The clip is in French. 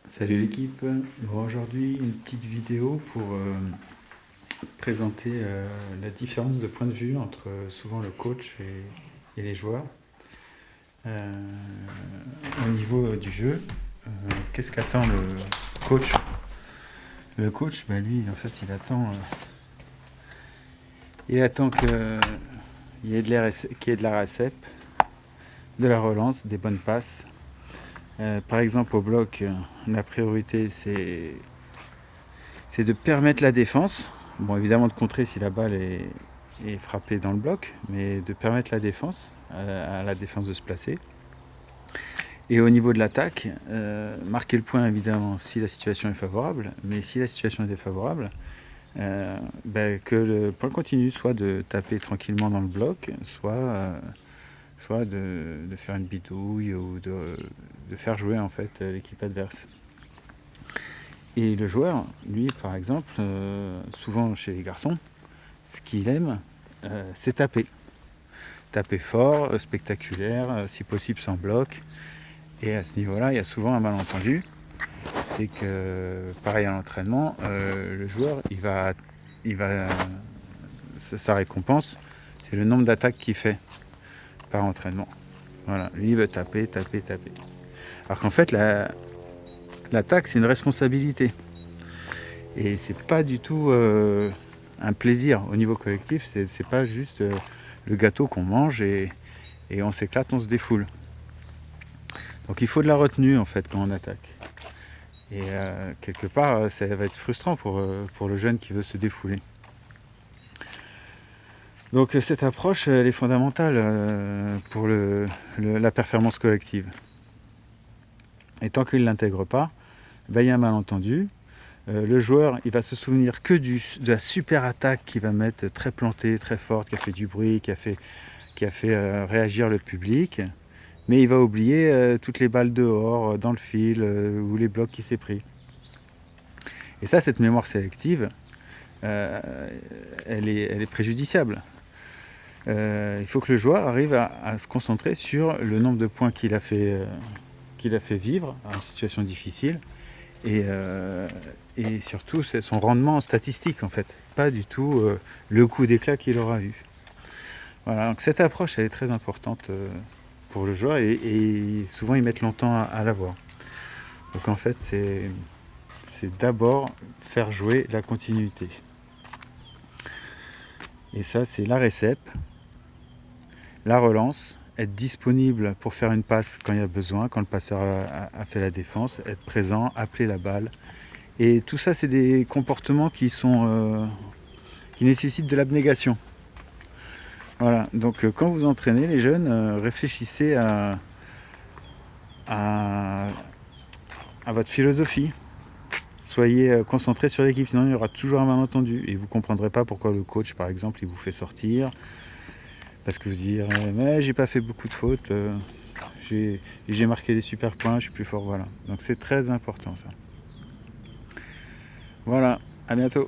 Salut l'équipe. Bon, aujourd'hui une petite vidéo pour présenter la différence de point de vue entre souvent le coach et les joueurs. Euh, Au niveau du jeu, qu'est-ce qu'attend le coach? Le coach, bah lui, en fait, il attend qu'il y ait qu'il y ait de la récep, de la relance, des bonnes passes. Par exemple, au bloc, la priorité, c'est de permettre la défense. Bon, évidemment de contrer si la balle est frappée dans le bloc, mais de permettre la défense, à la défense de se placer. Et au niveau de l'attaque, marquer le point évidemment si la situation est favorable, mais si la situation est défavorable, que le point continue, soit de taper tranquillement dans le bloc, soit de faire une bidouille ou de faire jouer en fait l'équipe adverse. Et le joueur, lui, par exemple, souvent chez les garçons, ce qu'il aime, c'est taper. Taper fort, spectaculaire, si possible sans bloc. Et à ce niveau-là, il y a souvent un malentendu. C'est que, pareil à l'entraînement, le joueur, sa récompense, c'est le nombre d'attaques qu'il fait par entraînement. Voilà, lui, il veut taper. Alors qu'en fait, l'attaque, c'est une responsabilité. Et c'est pas du tout un plaisir au niveau collectif, c'est pas juste le gâteau qu'on mange et on s'éclate, on se défoule. Donc il faut de la retenue en fait quand on attaque. Et quelque part, ça va être frustrant pour le jeune qui veut se défouler. Donc cette approche, elle est fondamentale pour la performance collective. Et tant qu'il ne l'intègre pas, il y a un malentendu. Le joueur, il va se souvenir que de la super attaque qu'il va mettre très plantée, très forte, qui a fait du bruit, qui a fait réagir le public. Mais il va oublier toutes les balles dehors, dans le fil, ou les blocs qu'il s'est pris. Et ça, cette mémoire sélective, elle est préjudiciable. Il faut que le joueur arrive à se concentrer sur le nombre de points qu'il a fait vivre en situation difficile et surtout c'est son rendement statistique en fait, pas du tout le coup d'éclat qu'il aura eu. Voilà, donc cette approche elle est très importante pour le joueur et souvent ils mettent longtemps à l'avoir. Donc en fait c'est d'abord faire jouer la continuité. Et ça c'est la récep, la relance, être disponible pour faire une passe quand il y a besoin, quand le passeur a fait la défense, être présent, appeler la balle. Et tout ça, c'est des comportements qui nécessitent de l'abnégation. Voilà, donc quand vous entraînez les jeunes, réfléchissez à votre philosophie. Soyez concentrés sur l'équipe, sinon il y aura toujours un malentendu. Et vous ne comprendrez pas pourquoi le coach, par exemple, il vous fait sortir. Parce que vous direz, mais j'ai pas fait beaucoup de fautes, j'ai marqué des super points, je suis plus fort, voilà. Donc c'est très important ça. Voilà, à bientôt.